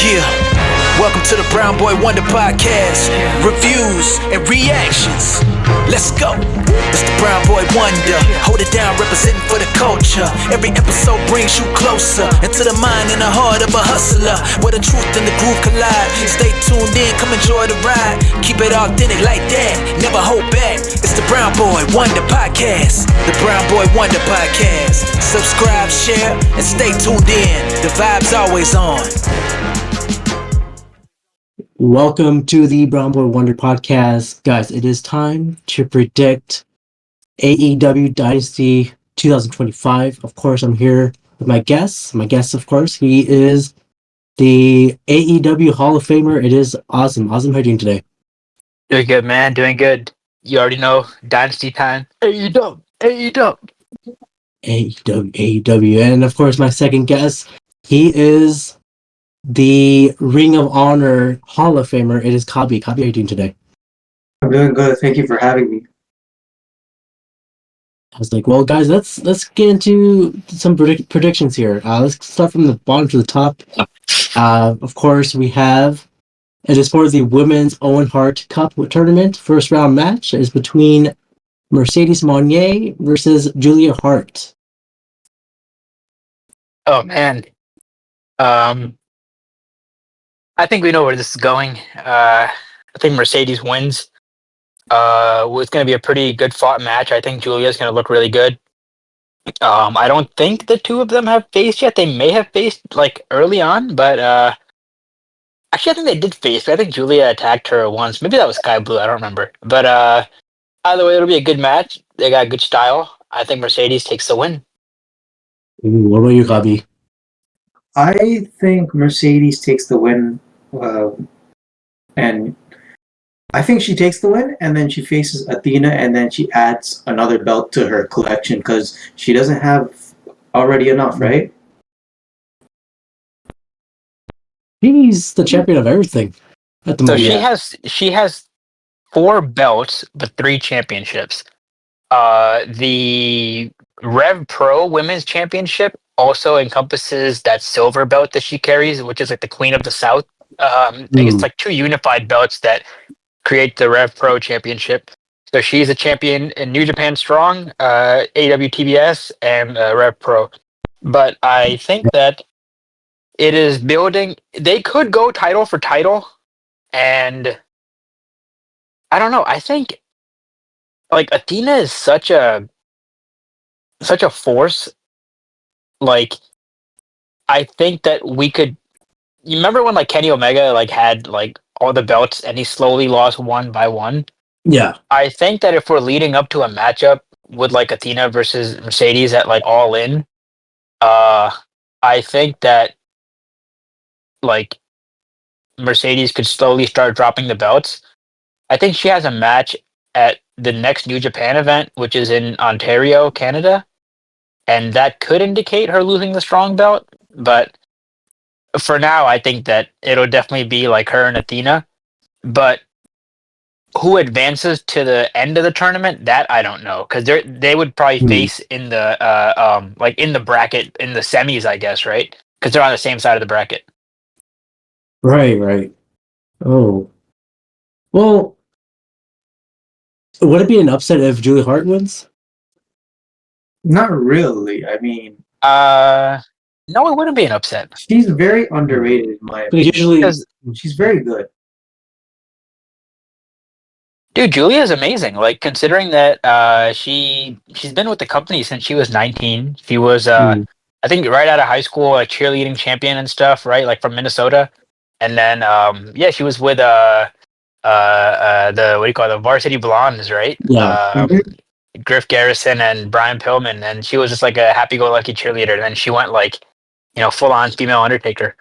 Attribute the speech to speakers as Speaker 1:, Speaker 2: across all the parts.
Speaker 1: Yeah, welcome to the Brown Boy Wonder Podcast. Reviews and reactions. Let's go. It's the Brown Boy Wonder. Hold it down, representing for the culture. Every episode brings you closer into the mind and the heart of a hustler, where the truth and the groove collide. Stay tuned in, come enjoy the ride. Keep it authentic like that, never hold back. It's the Brown Boy Wonder Podcast. The Brown Boy Wonder Podcast. Subscribe, share, and stay tuned in. The vibe's always on.
Speaker 2: Welcome to the Brown Boy Wonder Podcast. Guys, it is time to predict AEW Dynasty 2025. Of course, I'm here with my guest. My guest, of course, he is the AEW Hall of Famer. It is Azam. Azam, how are you doing today?
Speaker 3: Doing good, man. Doing good. You already know, Dynasty time. AEW.
Speaker 2: AEW. And of course, my second guest, he is the Ring of Honor Hall of Famer. It is Khabii. Khabii, how are you doing today?
Speaker 4: I'm doing good. Thank you for having me.
Speaker 2: I was like, well, guys, let's get into some predictions here. Let's start from the bottom to the top. Of course, we have, it is for the Women's Owen Hart Cup tournament. First round match is between Mercedes Moné versus Julia Hart.
Speaker 3: Oh, man. I think we know where this is going. I think Mercedes wins. It's going to be a pretty good fought match. I think Julia's going to look really good. I don't think the two of them have faced yet. They may have faced like early on, but actually I think they did face. But I think Julia attacked her once. Maybe that was Sky Blue. I don't remember. But either way, it'll be a good match. They got good style. I think Mercedes takes the win.
Speaker 2: Ooh, what about you, Khabii?
Speaker 4: I think Mercedes takes the win, and I think she takes the win, and then she faces Athena, and then she adds another belt to her collection because she doesn't have already enough, right?
Speaker 2: He's the champion of everything at the
Speaker 3: So
Speaker 2: moment.
Speaker 3: she has 4 belts, but 3 championships. The Rev Pro Women's Championship also encompasses that silver belt that she carries, which is like the Queen of the South. I think it's like 2 unified belts that create the Rev Pro Championship. So she's a champion in New Japan Strong, AEW TBS, and Rev Pro. But I think that it is building. They could go title for title, and I don't know. I think like Athena is such a force. Like, I think that we could. You remember when like Kenny Omega like had like all the belts and he slowly lost one by one?
Speaker 2: Yeah.
Speaker 3: I think that if we're leading up to a matchup with like Athena versus Mercedes at like All In, I think that like Mercedes could slowly start dropping the belts. I think she has a match at the next New Japan event, which is in Ontario, Canada, and that could indicate her losing the strong belt. But for now, I think that it'll definitely be like her and Athena. But who advances to the end of the tournament? That I don't know, because they would probably face in the like in the bracket in the semis, I guess, right? Because they're on the same side of the bracket.
Speaker 2: Right. Oh. Well, would it be an upset if Julia Hart wins?
Speaker 4: Not really. I mean,
Speaker 3: No, it wouldn't be an upset.
Speaker 4: she's very underrated in my
Speaker 2: Because
Speaker 4: opinion.
Speaker 2: usually,
Speaker 4: She's very good.
Speaker 3: Dude, Julia is amazing. Like considering that she's been with the company since she was 19. She was I think right out of high school a cheerleading champion and stuff, right? Like from Minnesota. And then yeah, she was with the what do you call it, the Varsity Blondes, right?
Speaker 2: yeah.
Speaker 3: Griff Garrison and Brian Pillman, and she was just like a happy-go-lucky cheerleader. And then she went like, full-on female Undertaker.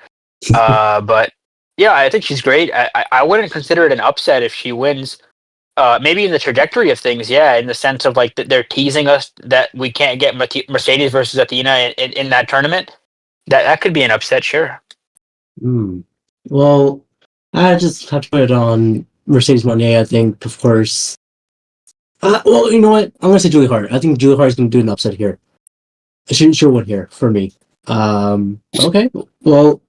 Speaker 3: But yeah, I think she's great. I wouldn't consider it an upset if she wins. Maybe in the trajectory of things, yeah, in the sense of like they're teasing us that we can't get Mercedes versus Athena in that tournament. That could be an upset, sure.
Speaker 2: Well, I just have to put it on Mercedes Moné, I think, of course. Well, you know what? I'm going to say Julia Hart. I think Julia Hart is going to do an upset here. She'll win here for me. Okay. Well,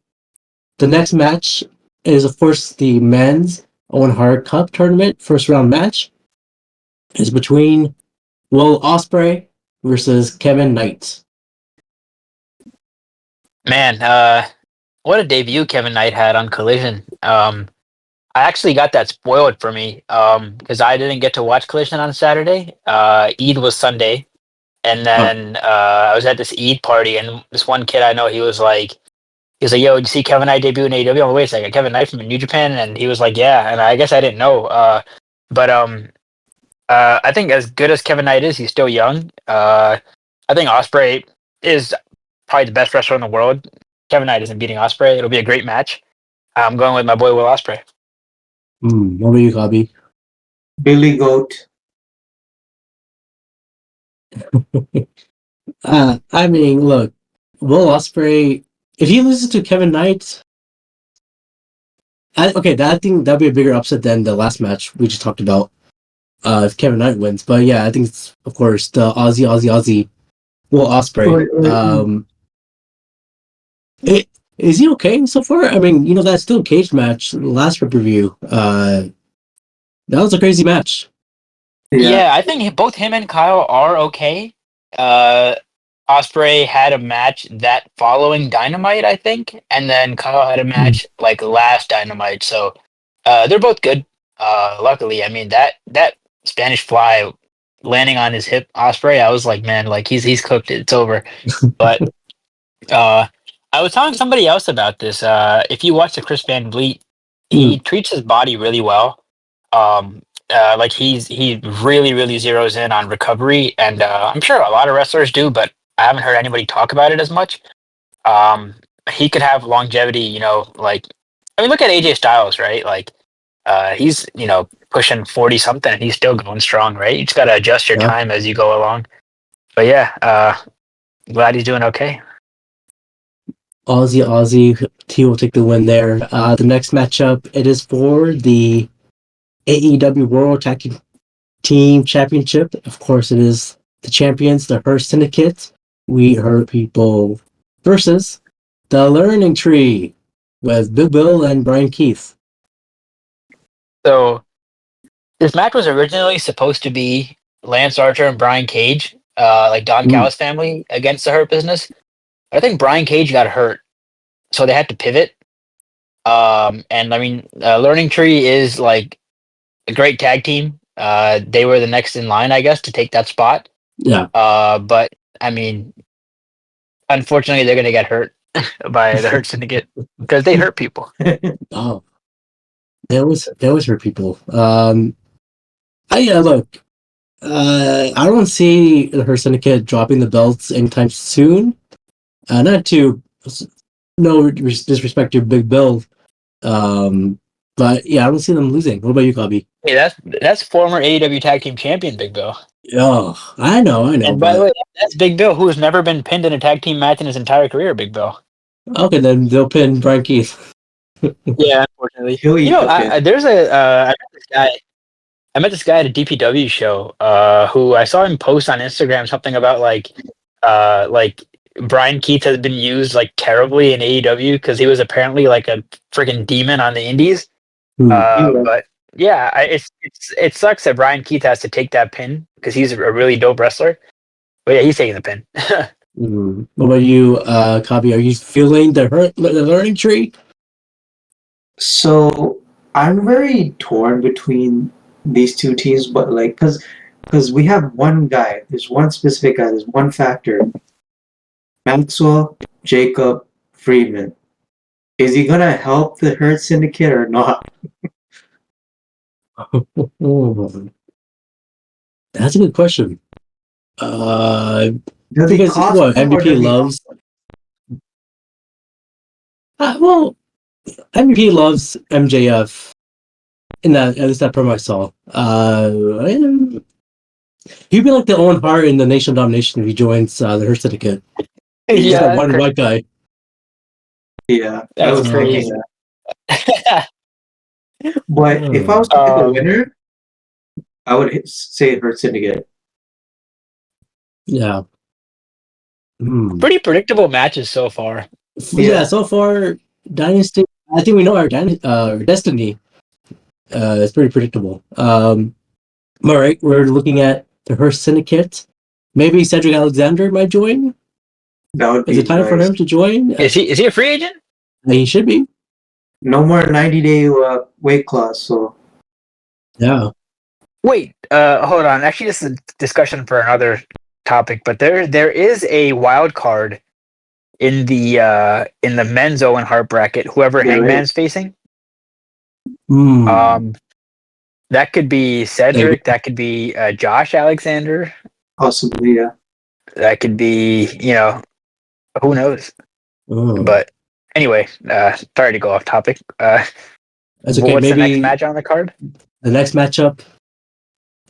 Speaker 2: The next match is, of course, the men's Owen Hart Cup tournament. First round match is between Will Ospreay versus Kevin Knight.
Speaker 3: Man, what a debut Kevin Knight had on Collision. I actually got that spoiled for me because I didn't get to watch Collision on Saturday. Eid was Sunday, and then I was at this Eid party, and this one kid I know, he was like, "Yo, did you see Kevin Knight debut in AEW?" I'm like, "Wait a second, Kevin Knight from New Japan?" And he was like, "Yeah," and I guess I didn't know. But I think as good as Kevin Knight is, he's still young. I think Ospreay is probably the best wrestler in the world. Kevin Knight isn't beating Ospreay. It'll be a great match. I'm going with my boy Will Ospreay.
Speaker 2: What about you, Khabii?
Speaker 4: Billy Goat.
Speaker 2: I mean, look, Will Ospreay. If he loses to Kevin Knight, I think that'd be a bigger upset than the last match we just talked about. If Kevin Knight wins, but yeah, I think it's, of course, the Aussie Will Ospreay. Is he okay so far? I mean, that steel cage match, the last pay-per-view, that was a crazy match.
Speaker 3: Yeah, I think both him and Kyle are okay. Ospreay had a match that following Dynamite, I think, and then Kyle had a match like last Dynamite. So they're both good. Luckily, I mean that Spanish Fly landing on his hip, Ospreay. I was like, man, like he's cooked. It's over. But I was telling somebody else about this. If you watch the Chris Van Vliet, he treats his body really well. Like he really zeroes in on recovery, and I'm sure a lot of wrestlers do, but I haven't heard anybody talk about it as much. He could have longevity, like I mean, look at AJ Styles, right? Like he's pushing 40 something, and he's still going strong, right? You just got to adjust your
Speaker 2: Yeah.
Speaker 3: time as you go along. But yeah, glad he's doing okay.
Speaker 2: Aussie, he will take the win there. The next matchup, it is for the AEW World Tag Team Championship. Of course, it is the champions, the Hurt Syndicate. We Hurt People versus the Learning Tree with Big Bill and Brian Keith.
Speaker 3: So this match was originally supposed to be Lance Archer and Brian Cage, like Don Callis family against the Hurt Business. I think Brian Cage got hurt, so they had to pivot. And I mean, Learning Tree is like a great tag team. They were the next in line, I guess, to take that spot.
Speaker 2: Yeah.
Speaker 3: But I mean, unfortunately, they're gonna get hurt by the Hurt Syndicate because they hurt people.
Speaker 2: Oh, they always hurt people. Look, I don't see the Hurt Syndicate dropping the belts anytime soon. Not to no disrespect to Big Bill, but yeah, I don't see them losing. What about you, Khabii?
Speaker 3: Hey, that's former AEW Tag Team Champion Big Bill.
Speaker 2: Oh, I know.
Speaker 3: And by the way, that's Big Bill, who has never been pinned in a tag team match in his entire career. Big Bill.
Speaker 2: Okay, then they'll pin Brian Keith.
Speaker 3: Yeah, unfortunately.
Speaker 4: He'll eat the pin.
Speaker 3: There's I met this guy. I met this guy at a DPW show. Who I saw him post on Instagram something about like Brian Keith has been used like terribly in AEW because he was apparently like a freaking demon on the Indies. But yeah, it sucks that Brian Keith has to take that pin because he's a really dope wrestler. But yeah, he's taking the pin.
Speaker 2: What about you, Khabii? Are you feeling the Learning Tree?
Speaker 4: So I'm very torn between these two teams, but like, because we have one guy, there's one specific guy, there's one factor. Maxwell Jacob Friedman. Is he gonna help the Hurt Syndicate or not?
Speaker 2: That's a good question.
Speaker 4: Does he
Speaker 2: Because
Speaker 4: cost
Speaker 2: what
Speaker 4: them or
Speaker 2: MVP
Speaker 4: does he
Speaker 2: loves. Well, MVP loves MJF. In that, at least that promo I saw. He'd be like the Owen Hart in the Nation of Domination if he joins the Hurt Syndicate. He's just that one white guy.
Speaker 4: Yeah, I
Speaker 3: That's
Speaker 4: was
Speaker 3: crazy.
Speaker 4: thinking that. But if I was to pick a winner, I would say Hurt Syndicate.
Speaker 2: Yeah.
Speaker 3: Pretty predictable matches so far.
Speaker 2: Yeah, so far, Dynasty I think we know our destiny. It's pretty predictable. All right, we're looking at the Hearst Syndicate. Maybe Cedric Alexander might join.
Speaker 4: That would
Speaker 2: Is
Speaker 4: be
Speaker 2: it time for
Speaker 4: nice.
Speaker 2: him to join?
Speaker 3: Is he a free agent?
Speaker 2: He should be.
Speaker 4: No more 90-day weight class. So
Speaker 2: Yeah.
Speaker 3: Wait, hold on. Actually, this is a discussion for another topic, but there is a wild card in the men's Owen Hart bracket. Whoever
Speaker 4: there
Speaker 3: Hangman's
Speaker 4: is
Speaker 3: facing,
Speaker 2: Hmm.
Speaker 3: um, that could be
Speaker 2: Maybe.
Speaker 3: Cedric. That could be Josh Alexander.
Speaker 4: possibly
Speaker 3: That could be who knows.
Speaker 2: Oh,
Speaker 3: But anyway, sorry to go off topic.
Speaker 2: that's okay.
Speaker 3: What's the next
Speaker 2: Maybe
Speaker 3: match on the card?
Speaker 2: the next matchup.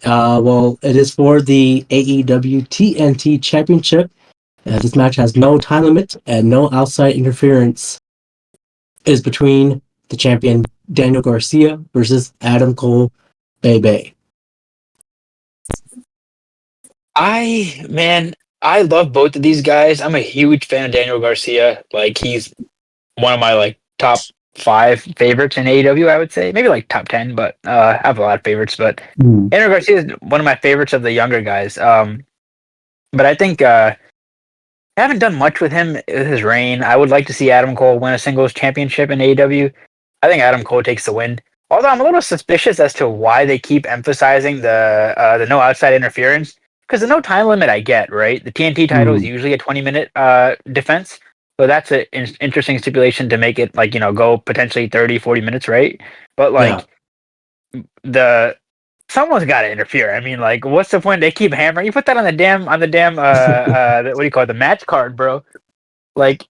Speaker 2: Well, it is for the AEW TNT Championship. This match has no time limit and no outside interference. It is between the champion Daniel Garcia versus Adam Cole, Bebe.
Speaker 3: I love both of these guys. I'm a huge fan of Daniel Garcia. Like he's one of my like top 5 favorites in AEW. I would say maybe like top 10, but I have a lot of favorites. But
Speaker 2: Hmm.
Speaker 3: Daniel Garcia is one of my favorites of the younger guys. But I think I haven't done much with him with his reign. I would like to see Adam Cole win a singles championship in AEW. I think Adam Cole takes the win. Although I'm a little suspicious as to why they keep emphasizing the no outside interference. Because the no time limit I get, right? The TNT title is
Speaker 2: Hmm.
Speaker 3: usually a 20-minute defense. So that's an interesting stipulation to make it like, go potentially 30, 40 minutes, right? But
Speaker 2: Yeah.
Speaker 3: like the someone's got to interfere. I mean, like, what's the point? They keep hammering. You put that on the damn what do you call it? The match card, bro. Like,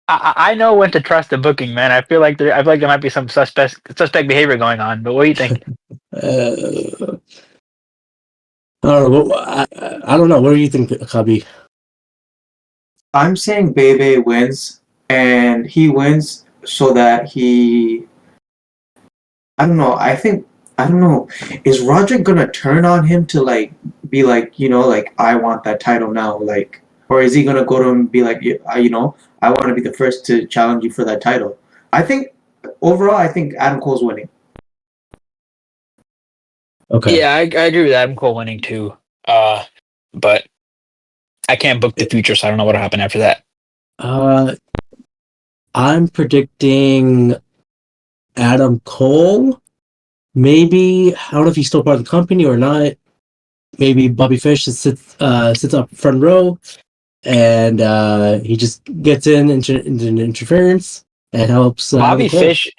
Speaker 3: I know when to trust the booking, man. I feel like there might be some suspect behavior going on. But what do you think?
Speaker 2: Uh, I don't know. I don't know. What do you think, Khabii?
Speaker 4: I'm saying Bebe wins, and he wins so that he. I don't know. I don't know. Is Roderick gonna turn on him to like be like like I want that title now, like, or is he gonna go to him and be like I want to be the first to challenge you for that title? I think overall, I think Adam Cole's winning.
Speaker 2: Okay.
Speaker 3: Yeah, I agree with Adam Cole winning too. But I can't book the future, so I don't know what'll happen after that.
Speaker 2: Uh, I'm predicting Adam Cole. Maybe I don't know if he's still part of the company or not. Maybe Bobby Fish sits up front row, and he just gets into interference and helps Adam
Speaker 3: Bobby
Speaker 2: Cole.
Speaker 3: Fish,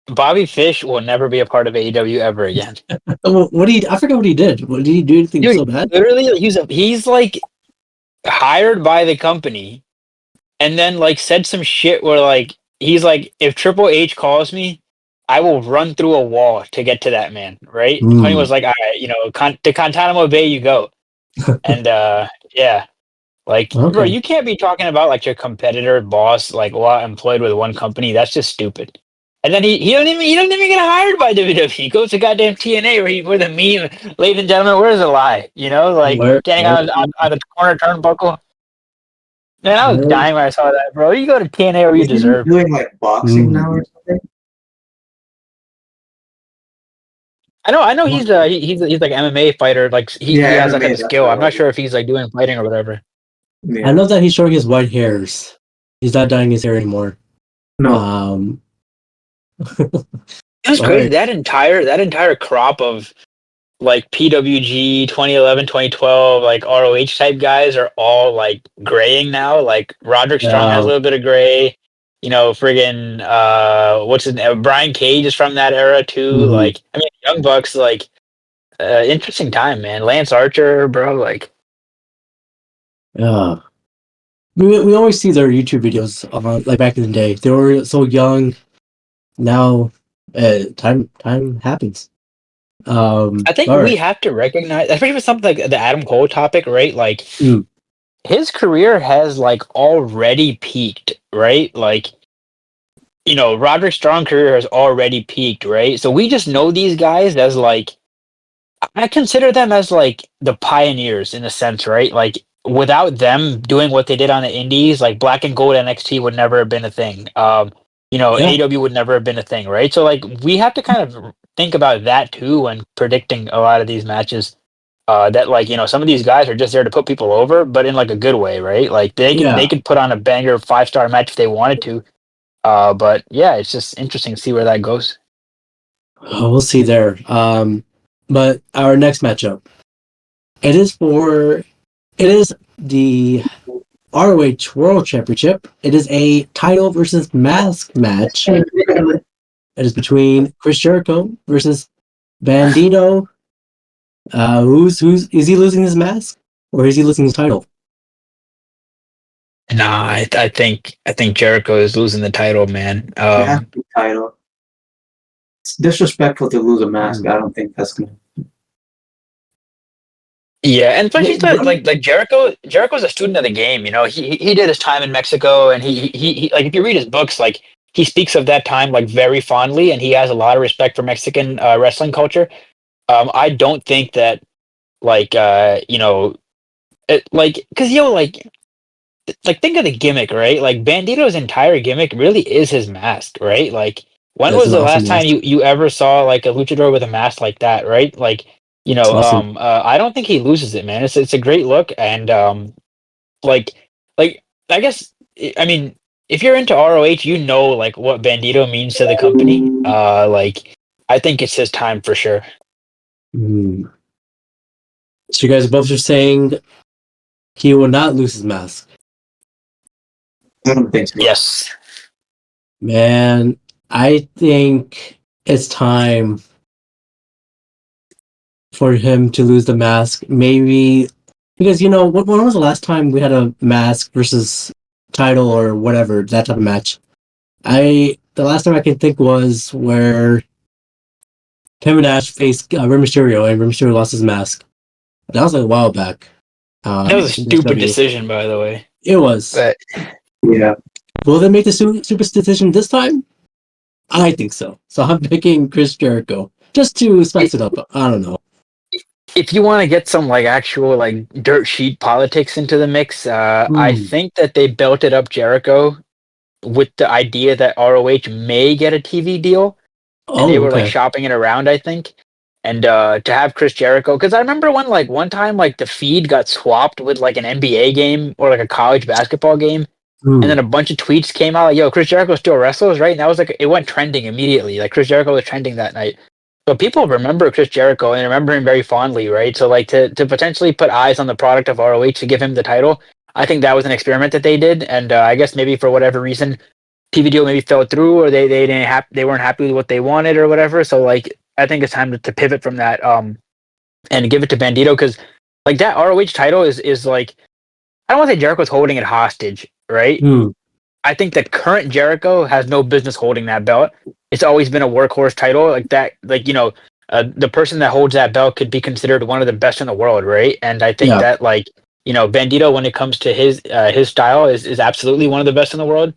Speaker 3: Bobby Fish will never be a part of AEW ever again.
Speaker 2: What I forgot what he did. What did he do? Anything so
Speaker 3: Dude,
Speaker 2: bad?
Speaker 3: literally, he's like hired by the company, and then like said some shit where like he's like, if Triple H calls me, I will run through a wall to get to that man. Right? Tony
Speaker 2: Hmm.
Speaker 3: was like, all right, to Guantanamo Bay you go, and yeah. Like, bro,
Speaker 2: Okay.
Speaker 3: you can't be talking about like your competitor, boss, like while employed with one company. That's just stupid. And then he doesn't even get hired by WWE. He goes to goddamn TNA where the meme, ladies and gentlemen, where's the lie? Like standing on the corner turnbuckle. Man, I was
Speaker 2: Where-
Speaker 3: dying when I saw that, bro. You go to TNA where you
Speaker 4: Isn't he
Speaker 3: deserve.
Speaker 4: doing like boxing now
Speaker 2: Hmm.
Speaker 4: or something?
Speaker 3: I know he's like MMA fighter. Like he
Speaker 4: Yeah,
Speaker 3: has like
Speaker 4: MMA.
Speaker 3: a
Speaker 4: That's
Speaker 3: skill.
Speaker 4: what it
Speaker 3: I'm not
Speaker 4: was.
Speaker 3: sure if he's like doing fighting or whatever.
Speaker 2: I
Speaker 4: Yeah.
Speaker 2: know that he's showing his white hairs. He's not dyeing his hair anymore.
Speaker 4: No.
Speaker 3: It was
Speaker 2: All
Speaker 3: crazy.
Speaker 2: right.
Speaker 3: That entire crop of like PWG 2011, 2012, like ROH type guys are all like graying now. Like Roderick Strong has a
Speaker 2: Uh,
Speaker 3: little bit of gray. Friggin' what's his name? Brian Cage is from that era too.
Speaker 2: mhm.
Speaker 3: Like, I mean, Young Bucks, like, interesting time, man. Lance Archer, bro, like,
Speaker 2: Uh, we always see their YouTube videos like back in the day. They were so young. Now, time happens.
Speaker 3: I think
Speaker 2: All
Speaker 3: we
Speaker 2: right.
Speaker 3: have to recognize, especially with something like the Adam Cole topic, right? Like,
Speaker 2: Mm.
Speaker 3: his career has like already peaked, right? Like, Roderick Strong career has already peaked, right? So we just know these guys as like I consider them as like the pioneers in a sense, right? Like without them doing what they did on the indies, like Black and Gold NXT would never have been a thing.
Speaker 2: Yeah.
Speaker 3: AEW would never have been a thing, right? So like we have to kind of think about that too when predicting a lot of these matches. That like some of these guys are just there to put people over, but in like a good way, right? Like they
Speaker 2: Yeah.
Speaker 3: could put on a banger 5-star match if they wanted to. But yeah, it's just interesting to see where that goes.
Speaker 2: We'll see there. But our next matchup, it is the ROH World Championship. It is a title versus mask match. It is between Chris Jericho versus Bandito. Who's is he losing his mask or is he losing his title?
Speaker 3: Nah, I think Jericho is losing the title, man.
Speaker 4: It has to be title. It's disrespectful to lose a mask. I don't think that's gonna.
Speaker 3: Yeah, and especially
Speaker 2: Wait,
Speaker 3: like Jericho's a student of the game. He did his time in Mexico, and he like if you read his books, like he speaks of that time like very fondly, and he has a lot of respect for Mexican wrestling culture. I don't think that like because like think of the gimmick, right? Like Bandito's entire gimmick really is his mask, right? Like when
Speaker 2: That's
Speaker 3: was
Speaker 2: an
Speaker 3: the
Speaker 2: awesome
Speaker 3: last time
Speaker 2: mask.
Speaker 3: you ever saw like a luchador with a mask like that, right? Like
Speaker 2: It's awesome.
Speaker 3: I don't think he loses it, man. It's a great look, and like like I guess I mean if you're into ROH, like what Bandito means to the company. Like I think it's his time for sure.
Speaker 2: Mm. So you guys both are saying he will not lose his mask.
Speaker 4: I don't think so.
Speaker 3: Yes.
Speaker 2: Man, I think it's time for him to lose the mask. Maybe because when was the last time we had a mask versus title or whatever that type of match? The last time I can think was where Kevin Nash faced Rey Mysterio and Rey Mysterio lost his mask. That was like a while back.
Speaker 3: That was a
Speaker 2: In
Speaker 3: stupid
Speaker 2: WWE.
Speaker 3: decision, by the way.
Speaker 2: It was.
Speaker 3: But
Speaker 4: Yeah.
Speaker 2: Will they make the super decision this time? I think so. So I'm picking Chris Jericho just to spice it up. I don't know.
Speaker 3: if you want to get some like actual like dirt sheet politics into the mix, I
Speaker 2: Hmm.
Speaker 3: think that they belted up Jericho with the idea that ROH may get a TV deal, and they
Speaker 2: Oh,
Speaker 3: were like
Speaker 2: okay.
Speaker 3: shopping it around, I think. And to have Chris Jericho, because I remember when like one time like the feed got swapped with like an NBA game or like a college basketball game, and
Speaker 2: Hmm.
Speaker 3: then a bunch of tweets came out like, "Yo, Chris Jericho still wrestles, right?" And that was like it went trending immediately. Like Chris Jericho was trending that night. So people remember Chris Jericho and remember him very fondly, right? So like to potentially put eyes on the product of ROH to give him the title, I think that was an experiment that they did, and I guess maybe for whatever reason, TV deal maybe fell through, or they weren't happy with what they wanted or whatever. So like I think it's time to pivot from that and give it to Bandito because like that ROH title is like I don't want to say Jericho's holding it hostage, right?
Speaker 2: Hmm.
Speaker 3: I think that current Jericho has no business holding that belt. It's always been a workhorse title like that. Like the person that holds that belt could be considered one of the best in the world, right? And I think
Speaker 2: Yeah.
Speaker 3: that like Bandito, when it comes to his style, is absolutely one of the best in the world.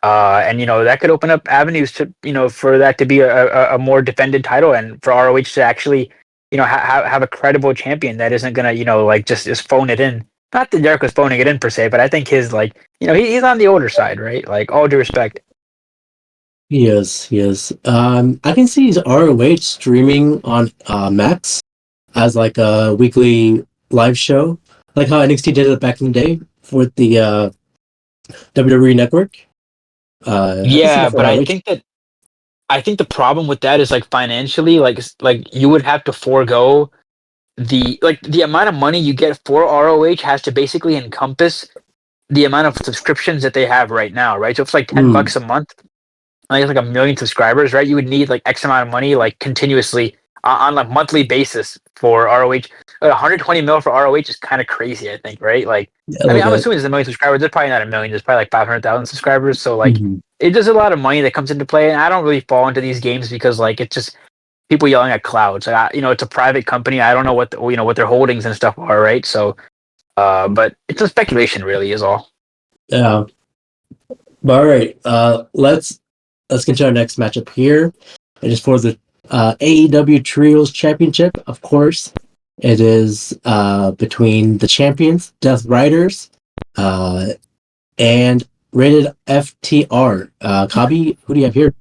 Speaker 3: And that could open up avenues to for that to be a more defended title, and for ROH to actually have a credible champion that isn't gonna like just phone it in. Not that Jericho's phoning it in per se, but I think his like he's on the older side, right? Like all due respect.
Speaker 2: He is. He is. I can see his ROH streaming on Max as like a weekly live show, like how NXT did it back in the day with the WWE Network. I can see
Speaker 3: Yeah,
Speaker 2: that for
Speaker 3: but
Speaker 2: ROH.
Speaker 3: I think the problem with that is like financially, like you would have to forego the amount of money you get for ROH has to basically encompass the amount of subscriptions that they have right now, right? So if it's like 10
Speaker 2: Hmm.
Speaker 3: bucks a month, like a million subscribers, right? You would need like X amount of money like continuously on a monthly basis for ROH. 120 mil for ROH is kind of crazy, I think, right? Like,
Speaker 2: Yeah, a
Speaker 3: I
Speaker 2: little
Speaker 3: mean, I'm
Speaker 2: bit.
Speaker 3: assuming there's a million subscribers. There's probably not a million. There's probably like 500,000 subscribers. So like,
Speaker 2: Mhm.
Speaker 3: there's a lot of money that comes into play, and I don't really fall into these games because like it's just people yelling at clouds. Like, it's a private company. I don't know what their holdings and stuff are, right? So, but it's a speculation, really, is all.
Speaker 2: Yeah. But all right. Let's get to our next matchup here. It is for the AEW Trios Championship. Of course, it is between the champions, Death Riders, and rated FTR. Khabii, who do you have here?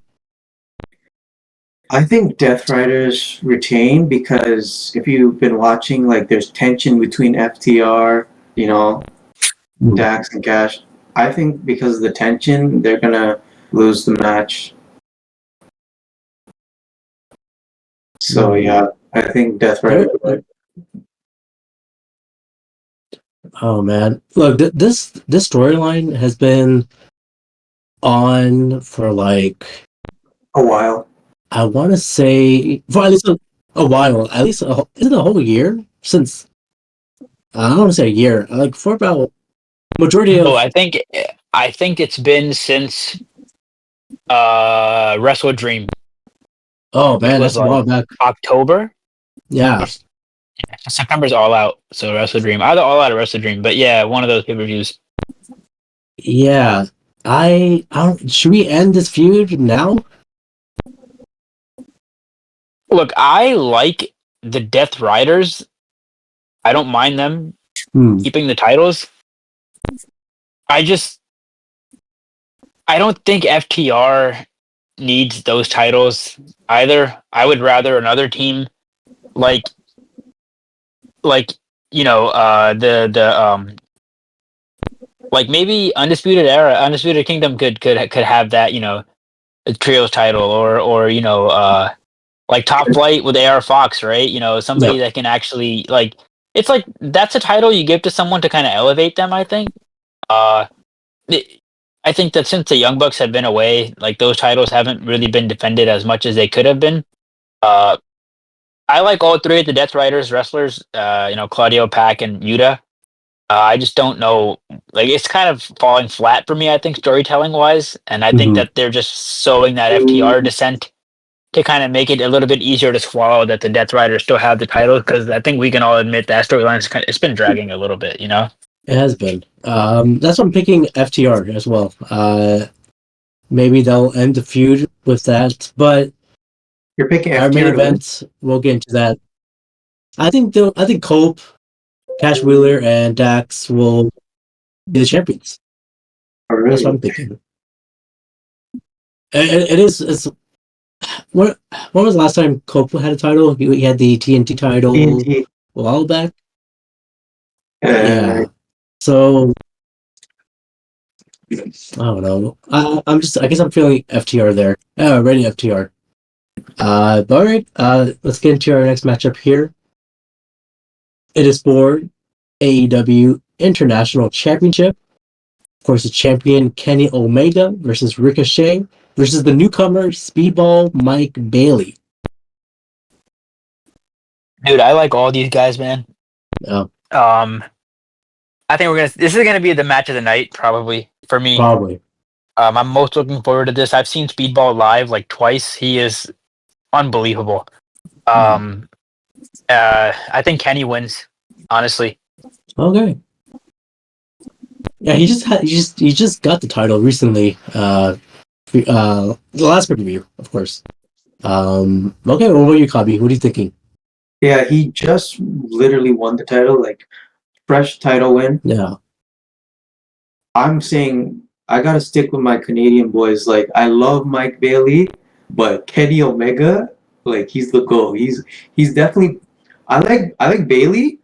Speaker 4: I think Death Riders retain because if you've been watching, like there's tension between FTR, Dax and Cash. I think because of the tension, they're gonna lose the match. So yeah, I think Death Riders.
Speaker 2: Oh man, look, this storyline has been on for like
Speaker 4: A while.
Speaker 2: I want to say for at least a while, at least is it a whole year since I don't want to say a year, like for about majority
Speaker 3: Oh,
Speaker 2: of.
Speaker 3: I think it's been since Wrestle Dream,
Speaker 2: Oh
Speaker 3: which
Speaker 2: man,
Speaker 3: was
Speaker 2: that's a
Speaker 3: like
Speaker 2: while back.
Speaker 3: October.
Speaker 2: Yeah,
Speaker 3: September's All Out, so Wrestle Dream. Either All Out or Wrestle Dream, but yeah, one of those pay-per-views.
Speaker 2: yeah. I don't. Should we end this feud now?
Speaker 3: Look, I like the Death Riders. I don't mind them
Speaker 2: Hmm.
Speaker 3: keeping the titles. I just I don't think FTR needs those titles either. I would rather another team like like the like maybe Undisputed Kingdom could have that, a trios title, or like Top Flight with AR Fox, right?
Speaker 2: Yeah.
Speaker 3: Somebody that can actually, like, it's like that's a title you give to someone to kind of elevate them, I think. Uh it, I think that since the Young Bucks have been away, like those titles haven't really been defended as much as they could have been. Uh I like all three of the Death Riders wrestlers, Claudio, Pac, and Yuta. I just don't know. Like, it's kind of falling flat for me, I think, storytelling wise. And I think
Speaker 2: Hmm.
Speaker 3: that they're just sowing that FTR descent to kind of make it a little bit easier to swallow that the Death Riders still have the title. Because I think we can all admit that storyline it's been dragging a little bit,
Speaker 2: It has been. That's why I'm picking FTR as well. Maybe they'll end the feud with that, but
Speaker 4: You're picking
Speaker 2: our main
Speaker 4: FTR to win?
Speaker 2: event, we'll get into that. I think Cope, Cash Wheeler, and Dax will be the champions.
Speaker 4: Oh,
Speaker 2: That's what
Speaker 4: really?
Speaker 2: I'm thinking. It is. It's when was the last time Cope had a title? He had the TNT title
Speaker 4: TNT.
Speaker 2: a while back.
Speaker 4: Uh,
Speaker 2: Yeah. So I don't know. I guess I'm feeling FTR there. Ready FTR. But all right. Let's get into our next matchup here. It is for AEW International Championship. Of course, the champion Kenny Omega versus Ricochet versus the newcomer Speedball Mike Bailey.
Speaker 3: Dude, I like all these guys, man.
Speaker 2: Oh,
Speaker 3: I think this is gonna be the match of the night, probably, for me.
Speaker 2: probably.
Speaker 3: I'm most looking forward to this. I've seen Speedball live like twice. He is unbelievable. Um, I think Kenny wins, honestly.
Speaker 2: Okay. Yeah, he just got the title recently. The last pay per view, of course. Okay, what about you, Khabii? What are you thinking?
Speaker 4: yeah, he just literally won the title, like fresh title win.
Speaker 2: Yeah.
Speaker 4: I'm saying I gotta stick with my Canadian boys. Like I love Mike Bailey, but Kenny Omega, like he's the goal. He's definitely. I like Bailey,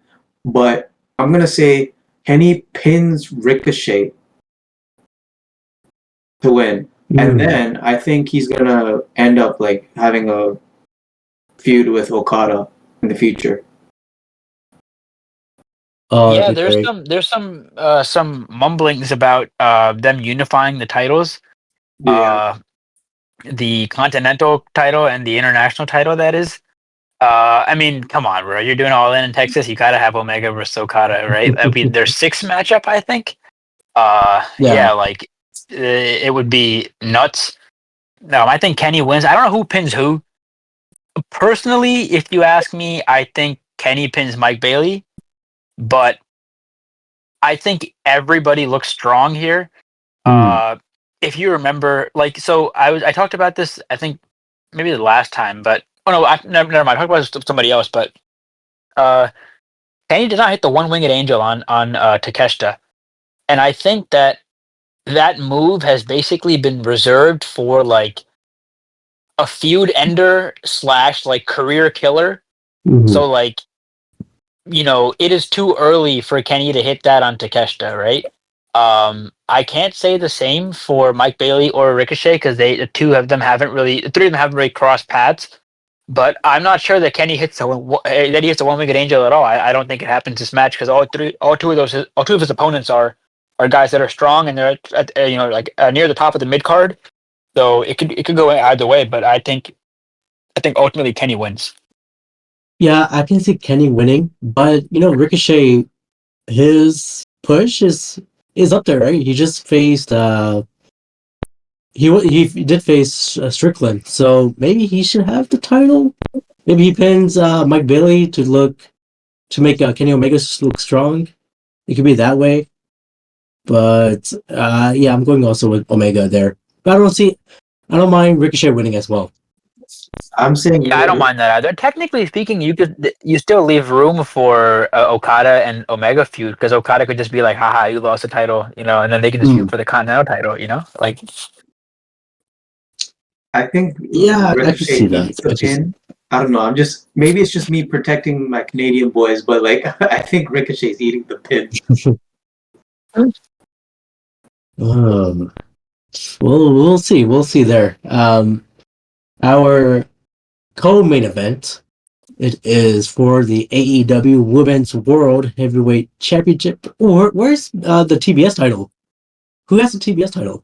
Speaker 4: but I'm gonna say Kenny pins Ricochet to win, and
Speaker 2: Mm.
Speaker 4: then I think he's gonna end up like having a feud with Okada in the future.
Speaker 2: Oh,
Speaker 3: Yeah,
Speaker 2: that'd be great.
Speaker 3: there's some mumblings about them unifying the titles,
Speaker 4: Yeah.
Speaker 3: the Continental title and the International title. That is. I mean, come on, bro. You're doing All In Texas. You gotta have Omega versus Okada, right? That'd be their sixth matchup, I think.
Speaker 2: Yeah.
Speaker 3: Yeah, like it would be nuts. No, I think Kenny wins. I don't know who pins who. Personally, if you ask me, I think Kenny pins Mike Bailey, but I think everybody looks strong here.
Speaker 2: Mm.
Speaker 3: Uh, if you remember, like, so I talked about this, I think maybe the last time, but oh no, never mind. I talked about this with somebody else, but uh, Kenny did not hit the one winged angel on Takeshita, and I think that that move has basically been reserved for like a feud ender slash like career killer.
Speaker 2: Mhm.
Speaker 3: So like, it is too early for Kenny to hit that on Takeshita, right? I can't say the same for Mike Bailey or Ricochet because the three of them haven't really crossed paths. But I'm not sure that Kenny hits that he hits a one-winged angel at all. I don't think it happens this match because all two of his opponents are guys that are strong and they're near the top of the mid card. So it could go either way. But I think ultimately Kenny wins.
Speaker 2: Yeah, I can see Kenny winning, but Ricochet, his push is up there, right? He just faced he did face Strickland, so maybe he should have the title. Maybe he pins Mike Bailey to make Kenny Omega look strong. It could be that way, but yeah, I'm going also with Omega there. But I don't mind Ricochet winning as well.
Speaker 4: I'm saying
Speaker 3: Yeah, I don't mind that either. Technically speaking, you still leave room for Okada and Omega feud because Okada could just be like, "Haha, you lost the title," and then they can just feud for the Continental title, like.
Speaker 4: I think
Speaker 2: Yeah, I can
Speaker 4: Ricochet
Speaker 2: see that.
Speaker 4: eats the pin. I don't know. Maybe it's just me protecting my Canadian boys, but like I think Ricochet's eating the pin.
Speaker 2: Um, we'll see. We'll see there. Our co-main event. It is for the AEW Women's World Heavyweight Championship. Where's the TBS title? Who has the TBS title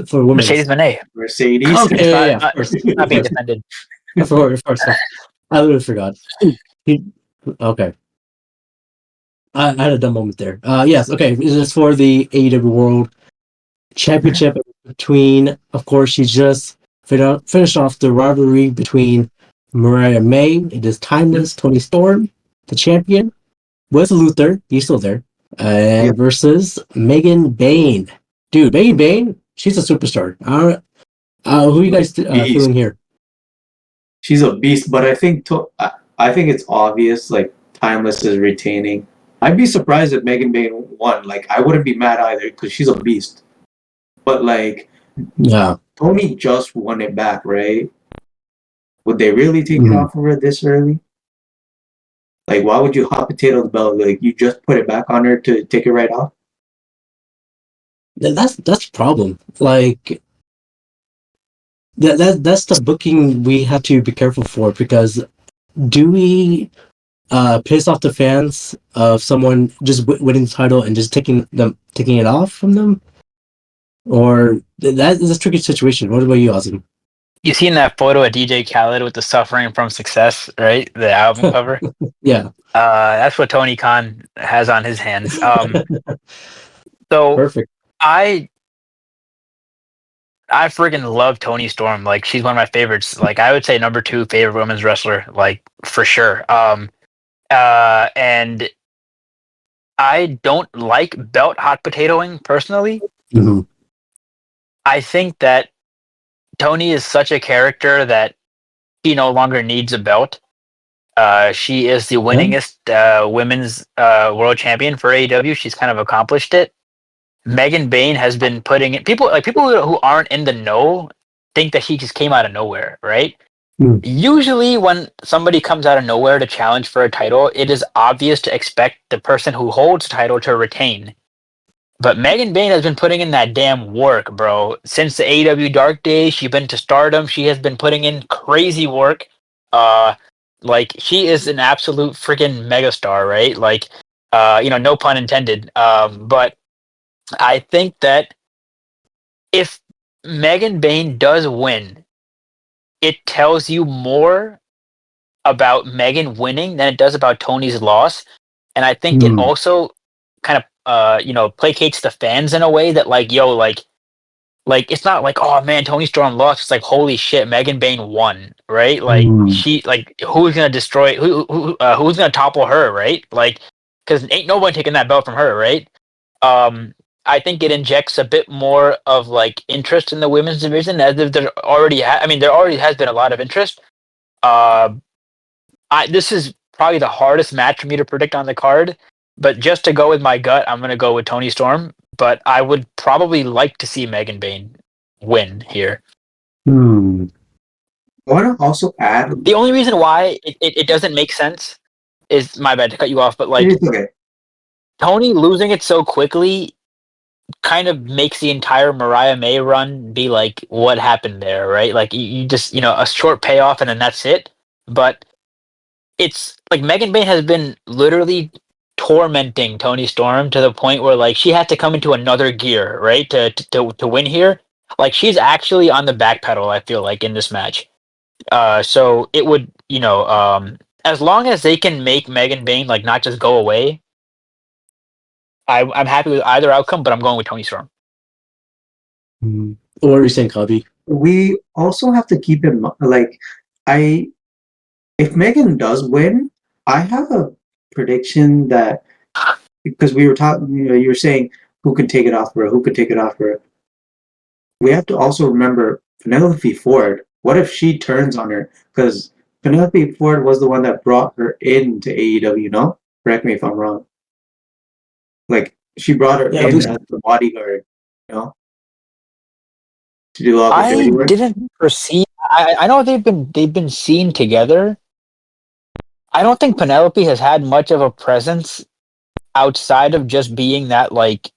Speaker 2: for women's?
Speaker 3: Mercedes Moné.
Speaker 4: Mercedes.
Speaker 2: Okay,
Speaker 3: It's
Speaker 2: yeah,
Speaker 3: not,
Speaker 2: of
Speaker 3: not
Speaker 2: course,
Speaker 3: not
Speaker 2: of
Speaker 3: being
Speaker 2: course,
Speaker 3: defended.
Speaker 2: of course. I literally forgot. Okay, I had a dumb moment there. Yes, okay. This is for the AEW World Championship between, of course, she just finished off the rivalry between Mariah May. It is Timeless, Tony Storm, the champion, with Luther. He's still there.
Speaker 4: Yeah,
Speaker 2: And versus Megan Bain. Dude, Megan Bain, she's a superstar. Who are you guys
Speaker 4: beast.
Speaker 2: feeling here?
Speaker 4: She's a beast, but I think it's obvious. Like Timeless is retaining. I'd be surprised if Megan Bain won. Like I wouldn't be mad either because she's a beast. But like
Speaker 2: Yeah.
Speaker 4: Tony just won it back, right? Would they really take it
Speaker 2: Mhm.
Speaker 4: off of her this early? Like, why would you hot potato the belt? Like, you just put it back on her to take it right off?
Speaker 2: That's the problem. Like that's the booking we have to be careful for because do we piss off the fans of someone just winning the title and just taking it off from them, or that is a tricky situation. What about you, Azam?
Speaker 3: You seen that photo of DJ Khaled with the "Suffering from Success," right? The album cover.
Speaker 2: Yeah,
Speaker 3: That's what Tony Khan has on his hands. So
Speaker 2: perfect.
Speaker 3: I I friggin' love Tony Storm. Like she's one of my favorites. Like I would say number two favorite women's wrestler, like for sure. And I don't like belt hot potatoing personally.
Speaker 2: Mhm.
Speaker 3: I think that Tony is such a character that he no longer needs a belt. She is the
Speaker 2: Yeah.
Speaker 3: winningest women's world champion for AEW. She's kind of accomplished it. Megan Bain has been putting it. People who aren't in the know think that she just came out of nowhere, right?
Speaker 2: Mm.
Speaker 3: Usually, when somebody comes out of nowhere to challenge for a title, it is obvious to expect the person who holds the title to retain. But Megan Bain has been putting in that damn work, bro. Since the AEW Dark Days, she's been to Stardom. She has been putting in crazy work. Uh, like she is an absolute freaking megastar, right? Like, no pun intended. But I think that if Megan Bain does win, it tells you more about Megan winning than it does about Tony's loss. And I think it
Speaker 2: Mm.
Speaker 3: also kind of placates the fans in a way that like, yo, like it's not like, oh man, Tony Storm lost. It's like, holy shit, Megan Bain won, right? Like
Speaker 2: Mm.
Speaker 3: she like who's gonna destroy who's gonna topple her, right? Like because ain't nobody taking that belt from her, right? I think it injects a bit more of like interest in the women's division as if there already has been a lot of interest. Uh, this is probably the hardest match for me to predict on the card, but just to go with my gut, I'm gonna go with Tony Storm. but I would probably like to see Megan Bayne win here.
Speaker 2: Hmm.
Speaker 4: I want to also add.
Speaker 3: The only reason why it doesn't make sense is, my bad to cut you off, but like
Speaker 4: It's okay.
Speaker 3: Tony losing it so quickly kind of makes the entire Mariah May run be like, what happened there, right? Like you just, a short payoff and then that's it. But it's like Megan Bayne has been literally tormenting Tony Storm to the point where like she had to come into another gear, right, to win here. Like she's actually on the back pedal, I feel like, in this match. So it would, as long as they can make Megan Bayne like not just go away, I'm happy with either outcome, but I'm going with Tony Storm.
Speaker 2: Hmm. What are you saying, Khabii?
Speaker 4: We also have to keep in mind, like, if Megan does win, I have a prediction that, because we were talking, you were saying who could take it off her, who could take it off her. We have to also remember Penelope Ford. What if she turns on her? Because Penelope Ford was the one that brought her into AEW. No, correct me if I'm wrong. Like she brought her
Speaker 2: Yeah, I
Speaker 4: in
Speaker 2: believe so.
Speaker 4: as the bodyguard. To do all the dirty
Speaker 3: I
Speaker 4: work.
Speaker 3: didn't foresee. I know they've been seen together. I don't think Penelope has had much of a presence outside of just being that like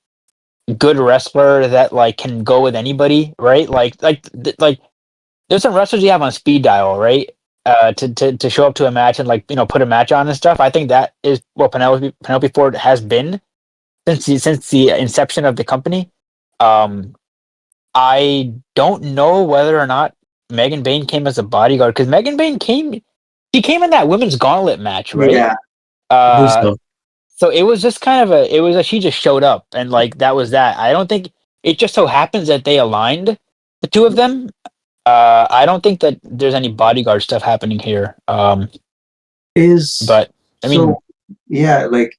Speaker 3: good wrestler that like can go with anybody, right? Like there's some wrestlers you have on speed dial, right? To show up to a match and like put a match on and stuff. I think that is what Penelope Ford has been since the inception of the company. Um, I don't know whether or not Megan Bayne came as a bodyguard because Megan Bayne she came in that women's gauntlet match, right?
Speaker 4: Yeah,
Speaker 2: I believe
Speaker 3: Uh,
Speaker 2: so.
Speaker 3: so it was just kind of she just showed up and like that was that. I don't think it just so happens that they aligned the two of them. I don't think that there's any bodyguard stuff happening here.
Speaker 4: is
Speaker 3: But I mean,
Speaker 4: so. Yeah, like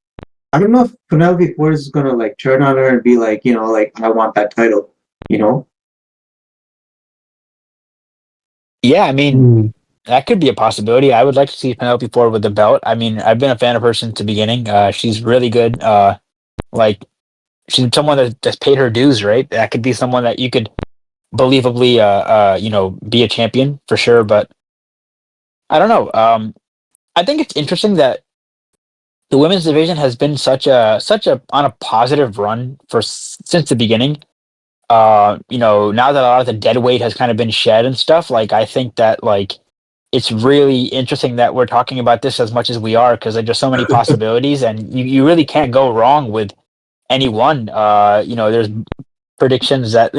Speaker 4: I don't know if Penelope Ford is gonna like turn on her and be like, like I want that title. You know?
Speaker 3: yeah, I mean
Speaker 2: Hmm.
Speaker 3: that could be a possibility. I would like to see Penelope Ford with the belt. I mean, I've been a fan of her since the beginning. She's really good. Like she's someone that's paid her dues, right? That could be someone that you could believably, be a champion for sure. But I don't know. I think it's interesting that the women's division has been such a on a positive run since the beginning. Now that a lot of the dead weight has kind of been shed and stuff, like I think that like it's really interesting that we're talking about this as much as we are because there's just so many possibilities and you really can't go wrong with any one. There's predictions that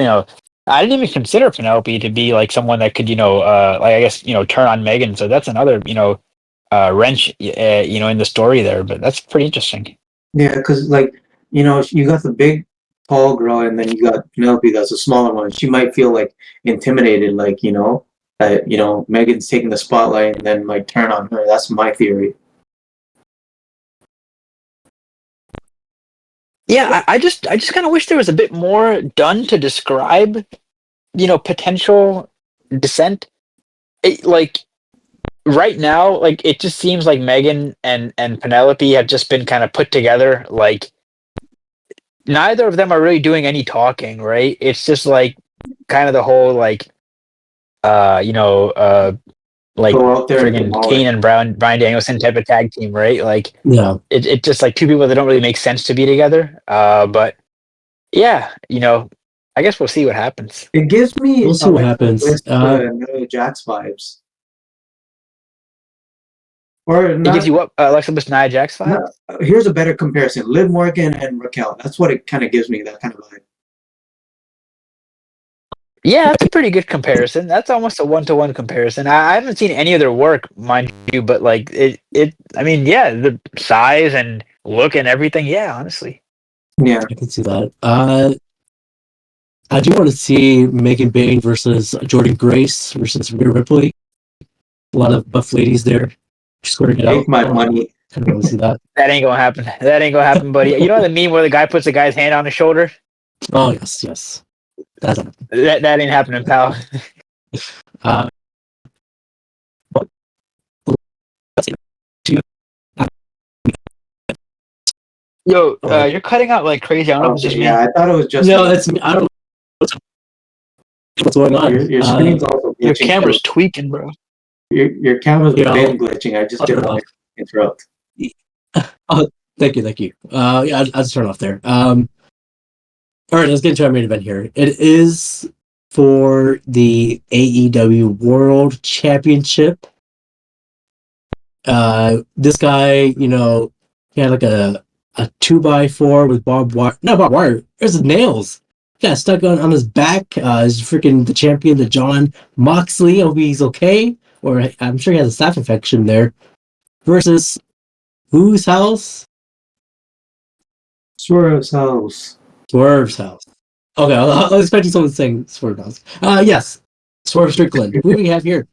Speaker 3: I didn't even consider Penelope to be like someone that could like I guess turn on Megan. So that's another wrench in the story there. But that's pretty interesting.
Speaker 4: Yeah, because like you got the big tall girl, and then you got Penelope that's a smaller one. She might feel like intimidated, like that Megan's taking the spotlight, and then might turn on her. That's my theory.
Speaker 3: Yeah, I just kind of wish there was a bit more done to describe potential descent. Like right now, like it just seems like Megan and Penelope have just been kind of put together. Like neither of them are really doing any talking, right? It's just like kind of the whole like uh you know uh like
Speaker 4: Go out there and
Speaker 3: friggin'
Speaker 4: demolish.
Speaker 3: Kane and Brian Danielson type of tag team, right? Like
Speaker 2: Yeah,
Speaker 3: it just like two people that don't really make sense to be together. But yeah, I guess we'll see what happens.
Speaker 4: It gives me
Speaker 2: we'll see what
Speaker 4: Alexa
Speaker 2: happens.
Speaker 4: Bliss, Nia Jax vibes, or
Speaker 3: It gives
Speaker 4: not.
Speaker 3: you what Alexa Bliss Nia Jax
Speaker 4: No,
Speaker 3: vibes.
Speaker 4: here's a better comparison: Liv Morgan and Raquel. That's what it kind of gives me. That kind of vibe.
Speaker 3: Yeah, that's a pretty good comparison. That's almost a one-to-one comparison. I haven't seen any of their work, mind you, but like I mean, yeah, the size and look and everything. Yeah, honestly.
Speaker 4: Yeah,
Speaker 2: I can see that. I do want to see Megan Bayne versus Jordan Grace versus Rhea Ripley. A lot of buff ladies there squaring it
Speaker 4: take
Speaker 2: out.
Speaker 4: my money.
Speaker 2: Kind of want to see that.
Speaker 3: That ain't gonna happen. That ain't gonna happen, buddy. You know the meme where the guy puts the guy's hand on his shoulder?
Speaker 2: Oh yes, yes. That's
Speaker 3: That ain't happening, pal.
Speaker 2: uh, but let's see.
Speaker 3: Yo,
Speaker 2: Or
Speaker 3: you're cutting out like crazy. I don't know if it's
Speaker 4: Okay,
Speaker 3: just
Speaker 4: yeah,
Speaker 3: me.
Speaker 4: I thought it was just
Speaker 2: no,
Speaker 4: me.
Speaker 2: it's I don't know what's going on.
Speaker 4: Your screen's also
Speaker 3: Your
Speaker 4: glitching too.
Speaker 3: camera's tweaking, bro.
Speaker 4: Your camera's
Speaker 2: Yeah,
Speaker 4: been glitching. I just
Speaker 2: I'll turn
Speaker 4: didn't
Speaker 2: it
Speaker 4: want
Speaker 2: off.
Speaker 4: to interrupt.
Speaker 2: Oh, thank you. Yeah, I'll just turn it off there. All right, let's get into our main event here. It is for the AEW World Championship. This guy, he had like a 2x4 with barbed wire. Not barbed wire. There's his nails. Got stuck on his back. He's freaking the champion, the John Moxley. I hope he's okay. Or I'm sure he has a staph infection there. Versus whose house?
Speaker 4: Swerve's house.
Speaker 2: Swerve's house. Okay, I was expecting someone saying Swerve house. Yes, Swerve Strickland. Who do we have here?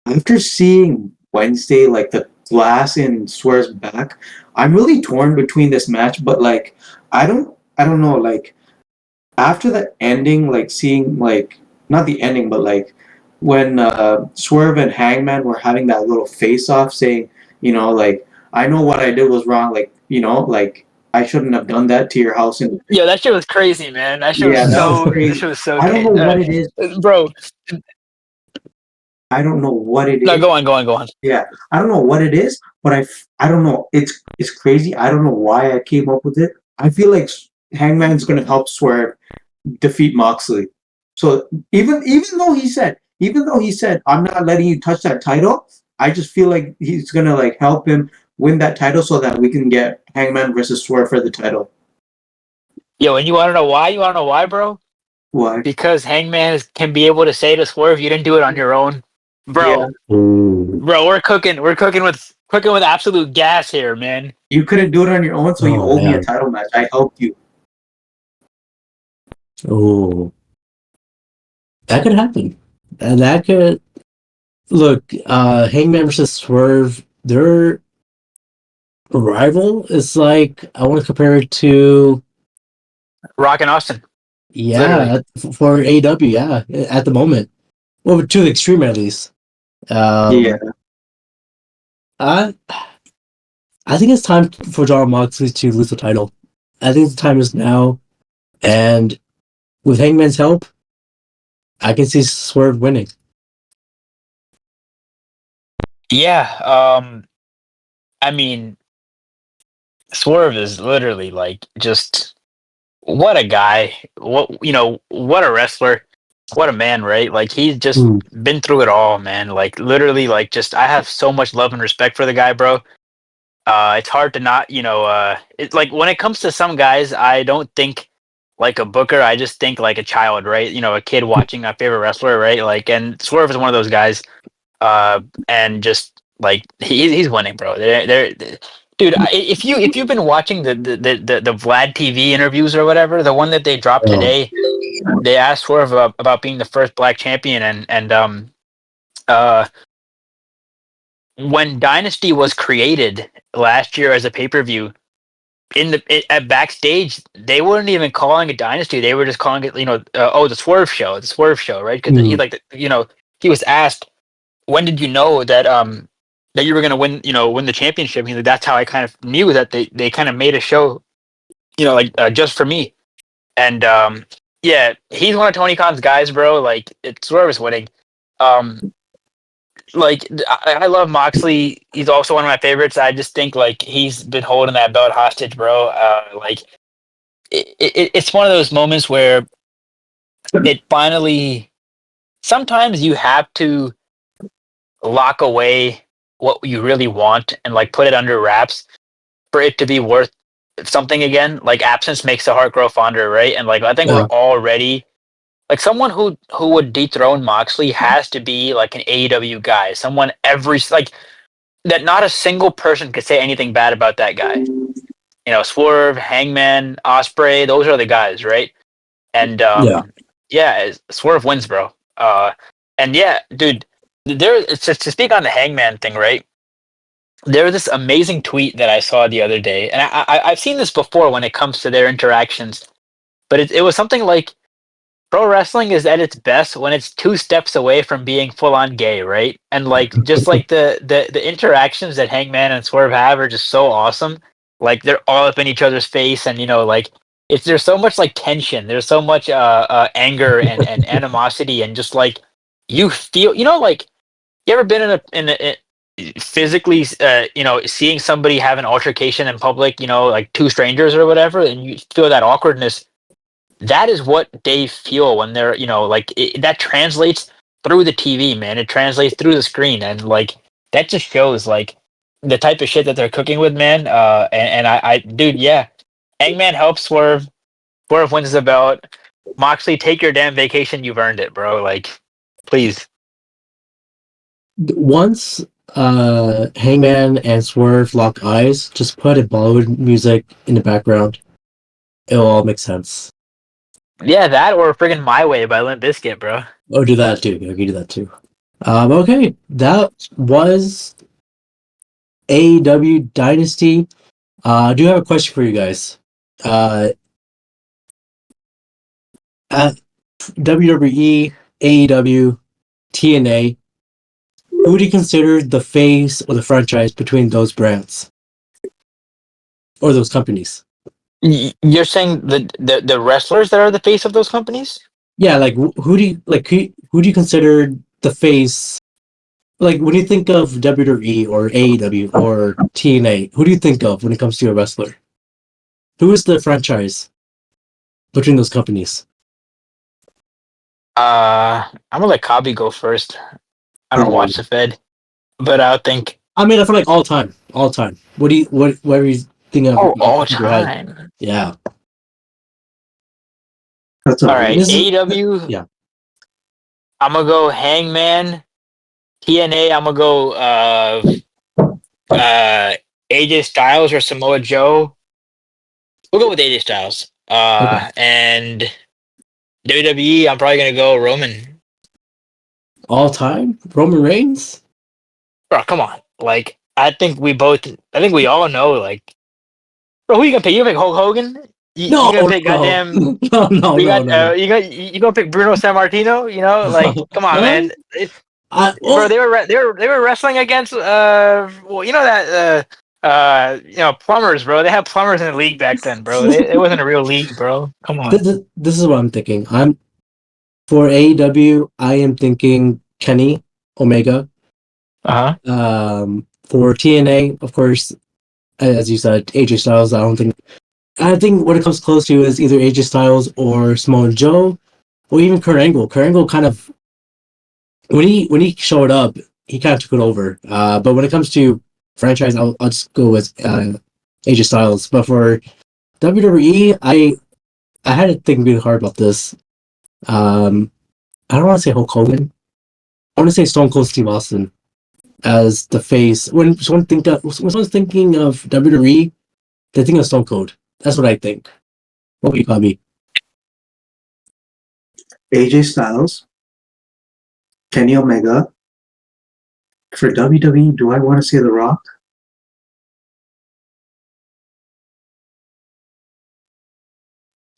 Speaker 4: After seeing Wednesday, like the glass in Swerve's back, I'm really torn between this match. But like, I don't know. Like after the ending, like seeing like not the ending, but like when Swerve and Hangman were having that little face off, saying, like I know what I did was wrong. Like like I shouldn't have done that to your house. And
Speaker 3: Yo, that shit was crazy, man. That shit was
Speaker 4: yeah, that was
Speaker 3: that
Speaker 4: crazy.
Speaker 3: shit was so
Speaker 4: I don't know
Speaker 3: crazy.
Speaker 4: what it is.
Speaker 3: Bro,
Speaker 4: I don't know what it
Speaker 3: no,
Speaker 4: is.
Speaker 3: go on.
Speaker 4: Yeah, I don't know what it is, but I don't know. It's crazy. I don't know why I came up with it. I feel like Hangman's gonna help Swerve defeat Moxley. So even though he said I'm not letting you touch that title, I just feel like he's gonna like help him win that title so that we can get Hangman versus Swerve for the title.
Speaker 3: Yo, and you want to know why? You want to know why, bro?
Speaker 4: Why?
Speaker 3: Because can be able to say to Swerve, "You didn't do it on your own,
Speaker 4: Yeah,
Speaker 3: bro." Bro, we're cooking with absolute gas here, man.
Speaker 4: you couldn't do it on your own, so you
Speaker 2: Oh
Speaker 4: owe me a
Speaker 2: man.
Speaker 4: title match. I helped you.
Speaker 2: Oh, that could happen. And that could look. Hangman versus Swerve. Their rival is like I want to compare it to
Speaker 3: Rock and Austin, literally.
Speaker 2: yeah for AEW. Yeah, at the moment. Well, to the extreme at least.
Speaker 4: Yeah.
Speaker 2: I I think it's time for John Moxley to lose the title. I think the time is now, and with Hangman's help, I can see Swerve winning.
Speaker 3: Yeah. I mean, Swerve is literally like just what a guy. What a wrestler. What a man, right? Like he's just
Speaker 2: Hmm.
Speaker 3: been through it all, man. Like literally, like just I have so much love and respect for the guy, bro. It's hard to not, it's like when it comes to some guys, I don't think like a booker. I just think like a child, right? A kid watching a favorite wrestler, right? Like, and Swerve is one of those guys. And just like he's winning, bro. Dude. If you've been watching the Vlad TV interviews or whatever, the one that they dropped
Speaker 2: Oh,
Speaker 3: today, they asked Swerve about being the first black champion, and uh when Dynasty was created last year as a pay-per-view, at backstage they weren't even calling it Dynasty. They were just calling it, the Swerve Show, right? Because
Speaker 2: hmm.
Speaker 3: he was asked, when did you know that you were gonna win the championship? He's like, that's how I kind of knew that they kind of made a show, just for me. And yeah, he's one of Tony Khan's guys, bro. Like it's Swerve is winning. Um, I love Moxley. He's also one of my favorites. I just think like he's been holding that belt hostage, bro. Like it's one of those moments where it finally. Sometimes you have to lock away what you really want and like put it under wraps for it to be worth something again. Like absence makes the heart grow fonder, right? And like I think we're
Speaker 2: Yeah,
Speaker 3: already like someone who would dethrone Moxley has to be like an AEW guy, someone every like that not a single person could say anything bad about that guy. Swerve, Hangman, Osprey, those are the guys, right? And
Speaker 2: yeah.
Speaker 3: yeah, Swerve wins, bro. And yeah, dude, to speak on the Hangman thing, right? There was this amazing tweet that I saw the other day, and I've seen this before when it comes to their interactions, but it was something like pro wrestling is at its best when it's two steps away from being full on gay, right? And like just like the interactions that Hangman and Swerve have are just so awesome. Like they're all up in each other's face, and like it's there's so much like tension. There's so much anger and animosity, and just like you feel, like you ever been physically seeing somebody have an altercation in public, like two strangers or whatever, and you feel that awkwardness. That is what they feel when they're, like that translates through the TV, man. It translates through the screen, and like that just shows like the type of shit that they're cooking with, man. And dude, yeah, Hangman helps Swerve. Swerve wins the belt. Moxley, take your damn vacation. You've earned it, bro. Like, please.
Speaker 2: Once Hangman and Swerve lock eyes, just put a Bollywood music in the background. It'll all make sense.
Speaker 3: Yeah, that or friggin' My Way by Limp Bizkit, bro.
Speaker 2: Oh, do that too. I can do that too. Okay, that was AEW Dynasty. I do have a question for you guys. At WWE, AEW, TNA, who do you consider the face or the franchise between those brands or those companies?
Speaker 3: You're saying the wrestlers that are the face of those companies?
Speaker 2: Yeah, like who do you like? Who do you consider the face? Like when you think of WWE or AEW or TNA, who do you think of when it comes to a wrestler? Who is the franchise between those companies?
Speaker 3: I'm gonna let Khabii go first. I don't
Speaker 4: Um,
Speaker 3: watch the Fed, but I think
Speaker 2: I mean, I feel like all time, all time. Whatever you think of
Speaker 3: all
Speaker 2: off your head?
Speaker 3: time.
Speaker 2: Yeah,
Speaker 4: that's
Speaker 3: All
Speaker 4: a
Speaker 3: right,
Speaker 2: this is
Speaker 3: AEW.
Speaker 2: yeah.
Speaker 3: I'm gonna go Hangman. TNA. I'm gonna go uh AJ Styles or Samoa Joe. We'll go with AJ Styles.
Speaker 2: Okay,
Speaker 3: And WWE. I'm probably gonna go Roman.
Speaker 2: all time. Roman Reigns.
Speaker 3: Bro, come on. Like I think we both. I think we all know. Like, bro, who you gonna pick? You gonna pick Hulk Hogan? You
Speaker 2: No,
Speaker 3: gonna pick
Speaker 2: no,
Speaker 3: goddamn?
Speaker 2: no, no,
Speaker 3: We
Speaker 2: no,
Speaker 3: got
Speaker 2: no, no.
Speaker 3: you gonna pick Bruno Sammartino? Like come on,
Speaker 2: Huh?
Speaker 3: man. Bro,
Speaker 2: Well,
Speaker 3: they were wrestling against well, that plumbers, bro. They had plumbers in the league back then, bro. It wasn't a real league, bro. Come on.
Speaker 2: this is what I'm thinking. I'm for AEW. I am thinking Kenny Omega.
Speaker 3: Uh huh.
Speaker 2: For TNA, of course, as you said, AJ Styles. I think what it comes close to is either AJ Styles or Samoa Joe, or even Kurt Angle. Kurt Angle kind of when he showed up, he kind of took it over. But when it comes to franchise, I'll just go with AJ Styles. But for WWE, I had to think really hard about this. I don't want to say Hulk Hogan. I want to say Stone Cold Steve Austin as the face. When someone's thinking of WWE, they think of Stone Cold. That's what I think. What would you call me?
Speaker 4: AJ Styles, Kenny Omega. For WWE, do I want to say The Rock?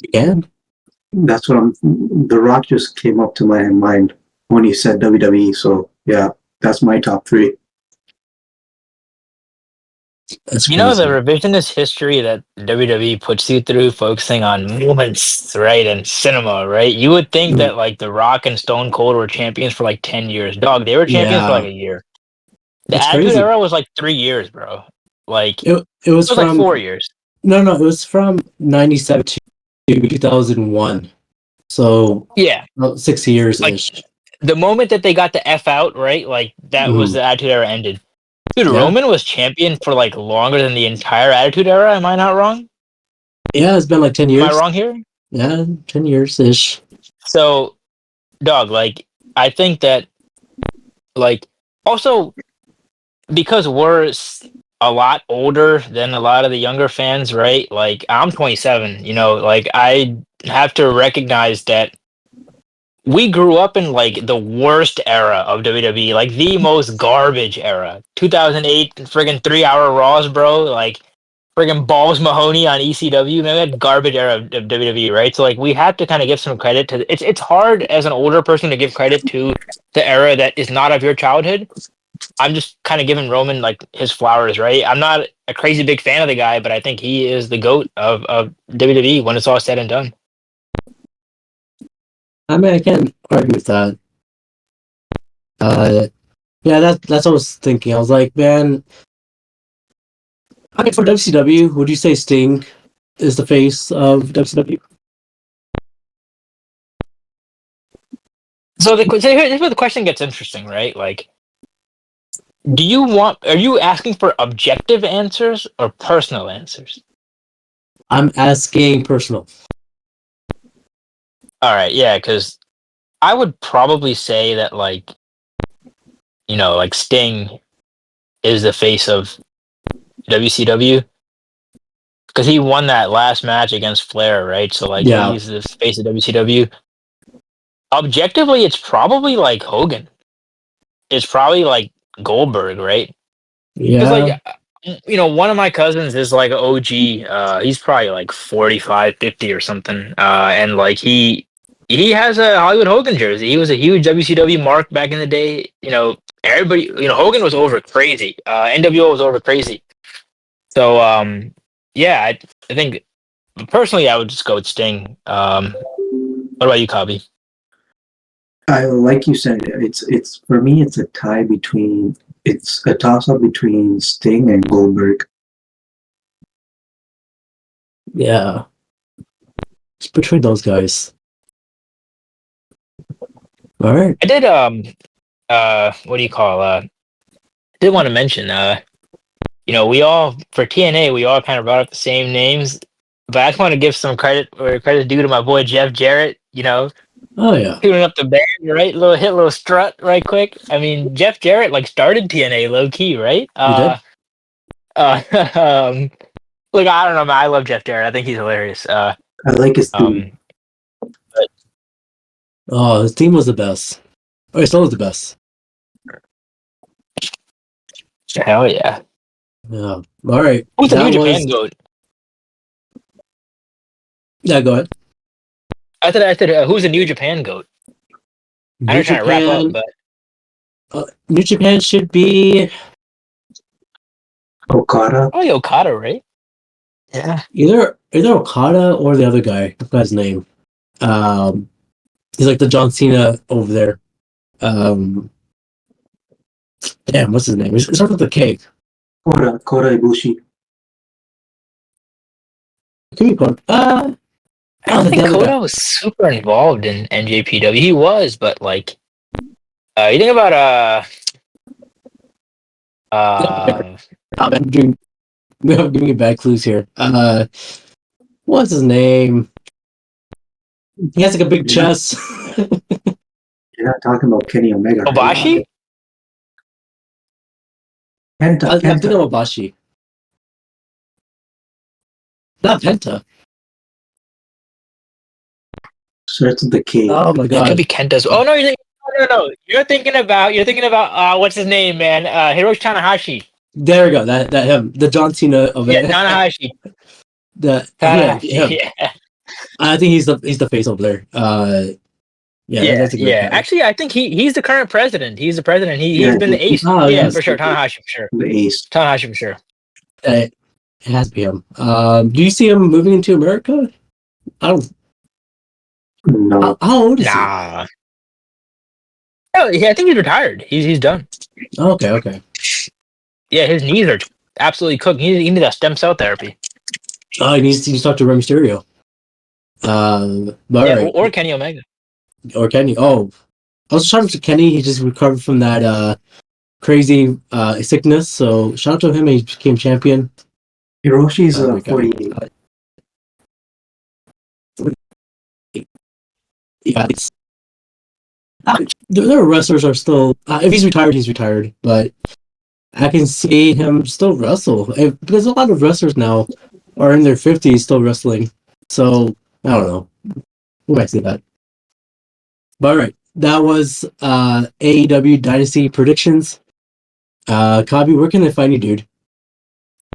Speaker 2: Again?
Speaker 4: That's what I'm. The Rock just came up to my mind when you said WWE. So yeah, that's my top three.
Speaker 2: That's
Speaker 3: The
Speaker 2: crazy.
Speaker 3: revisionist history that WWE puts you through, focusing on moments, right, and cinema, right? You would think
Speaker 2: Mm,
Speaker 3: that like The Rock and Stone Cold were champions for like 10 years. Dog, they were champions for like
Speaker 2: yeah,
Speaker 3: a year. The
Speaker 2: it's
Speaker 3: Attitude
Speaker 2: crazy.
Speaker 3: Era was like 3 years, bro. Like it
Speaker 2: It was
Speaker 3: was like
Speaker 2: from
Speaker 3: 4 years.
Speaker 2: no, it was from '97 to 2001. So
Speaker 3: Yeah,
Speaker 2: about 6 years
Speaker 3: like
Speaker 2: ish.
Speaker 3: the moment that they got the F out, right? Like that was
Speaker 2: Mm,
Speaker 3: the Attitude Era ended. Dude,
Speaker 2: yeah,
Speaker 3: Roman was champion for like longer than the entire Attitude Era. Am I not wrong?
Speaker 2: yeah. It's been like 10
Speaker 3: Am I
Speaker 2: years.
Speaker 3: wrong here?
Speaker 2: Yeah, 10 years ish.
Speaker 3: So, dog, like I think that like also because a lot older than a lot of the younger fans, right? Like I'm 27, like I have to recognize that we grew up in like the worst era of WWE, like the most garbage era. 2008 friggin' 3 hour Raws, bro. Like friggin' Balls Mahoney on ECW, man, that garbage era of WWE, right? So like we have to kind of give some credit to it's hard as an older person to give credit to the era that is not of your childhood. I'm just kind of giving Roman like his flowers, right? I'm not a crazy big fan of the guy, but I think he is the GOAT of WWE when it's all said and done.
Speaker 2: I mean, I can't argue with that. Yeah, that's what I was thinking. I was like, man, I mean, for WCW, would you say Sting is the face of WCW?
Speaker 3: So here's where the question gets interesting, right? Like, are you asking for objective answers or personal answers?
Speaker 2: I'm asking personal.
Speaker 3: All right, yeah, because I would probably say that, like, like Sting is the face of WCW because he won that last match against Flair, right? So, like,
Speaker 2: Yeah,
Speaker 3: he's the face of WCW. Objectively, it's probably like Hogan. It's probably like Goldberg, right? Because,
Speaker 2: yeah,
Speaker 3: like, one of my cousins is like OG. He's probably like 45, 50 or something. And like he has a Hollywood Hogan jersey. He was a huge WCW mark back in the day. Everybody, Hogan was over crazy. NWO was over crazy. So yeah, I think personally I would just go with Sting. What about you, Khabii?
Speaker 4: I like you said, it's for me. It's a tie between. It's a toss up between Sting and Goldberg.
Speaker 2: yeah. Just between those guys. All right.
Speaker 3: I did what do you call did want to mention we all for TNA we all kind of brought up the same names, but I just want to give some credit where credit's due to my boy Jeff Jarrett.
Speaker 2: Oh yeah,
Speaker 3: Tuning up the band, right? Little strut, right quick. I mean, Jeff Jarrett like started TNA low key, right?
Speaker 2: you did.
Speaker 3: Um, look, I don't know, man. I love Jeff Jarrett. I think he's hilarious.
Speaker 4: I like his theme.
Speaker 3: But
Speaker 2: Oh, his team was the best. Oh, it still is the best.
Speaker 3: hell yeah.
Speaker 2: Yeah. All right.
Speaker 3: Who's the New
Speaker 2: That
Speaker 3: Japan
Speaker 2: was.
Speaker 3: goat?
Speaker 2: Yeah. Go ahead.
Speaker 3: I said, who's the New Japan goat? I know
Speaker 2: New
Speaker 3: you're trying to wrap up,
Speaker 2: Japan.
Speaker 3: but
Speaker 2: New Japan should be
Speaker 4: Okada.
Speaker 3: probably Okada, right? Yeah.
Speaker 2: either Okada or the other guy. I forgot his name. Um, he's like the John Cena over there. Damn, what's his name? It starts with a K.
Speaker 4: Kota Ibushi.
Speaker 2: Give me one.
Speaker 3: I don't
Speaker 2: The
Speaker 3: think
Speaker 2: other guy.
Speaker 3: Koda was super involved in NJPW. He was, but like, you think about uh,
Speaker 2: I'm giving you bad clues here. What's his name? He has like a big
Speaker 4: You're not,
Speaker 2: chest.
Speaker 4: you're not talking about Kenny Omega, right?
Speaker 3: Kobashi?
Speaker 4: Penta.
Speaker 2: I'm thinking
Speaker 4: Penta.
Speaker 2: of Abashi. Not Penta.
Speaker 4: Starts with the K.
Speaker 2: Oh my
Speaker 3: It could
Speaker 2: god.
Speaker 3: be Kenta's. Oh no, no. You're thinking about what's his name, man? Hiroshi Tanahashi.
Speaker 2: There we go. That him. The John Cena of
Speaker 3: Yeah,
Speaker 2: it.
Speaker 3: Tanahashi.
Speaker 2: Yeah, him.
Speaker 3: Yeah.
Speaker 2: I think he's the face over there. Yeah,
Speaker 3: Yeah,
Speaker 2: that's a great
Speaker 3: yeah.
Speaker 2: guy.
Speaker 3: Actually, I think he's the current president. He's the president. He's
Speaker 4: Yeah,
Speaker 3: been the ace.
Speaker 2: Oh
Speaker 3: Yeah,
Speaker 2: yeah,
Speaker 3: for sure. Tanahashi for sure.
Speaker 4: the ace.
Speaker 3: Tanahashi for sure.
Speaker 2: it has to be him. Do you see him moving into America? I don't.
Speaker 4: No.
Speaker 2: How old is he?
Speaker 3: Nah. Oh, yeah, I think he's retired. He's done.
Speaker 2: Oh, okay.
Speaker 3: Yeah, his knees are absolutely cooked. He needs that stem cell therapy.
Speaker 2: Oh, he needs to talk to Rey Mysterio. But
Speaker 3: Yeah,
Speaker 2: alright.
Speaker 3: or Kenny Omega.
Speaker 2: Or Kenny. Oh, I was shouting to Kenny. He just recovered from that crazy sickness. So shout out to him. He became champion.
Speaker 4: Hiroshi's
Speaker 2: Great guy.
Speaker 4: 48.
Speaker 2: Yeah, their wrestlers are still. If he's retired, he's retired. But I can see him still wrestle because a lot of wrestlers now are in their 50s still wrestling. So I don't know. We might see that. But all right, that was AEW Dynasty predictions. Khabii, where can they find you, dude?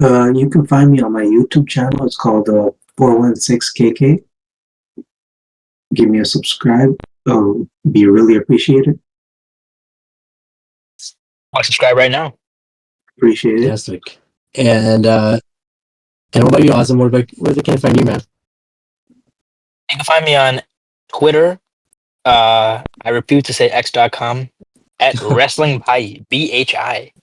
Speaker 4: You can find me on my YouTube channel. It's called 416KK. Give me a subscribe. Be really appreciated.
Speaker 3: I'll subscribe right now.
Speaker 4: Appreciate it.
Speaker 2: Fantastic. And what about you, Azam? Where they can find you, man?
Speaker 3: You can find me on Twitter. I refuse to say x.com at wrestling by BHI.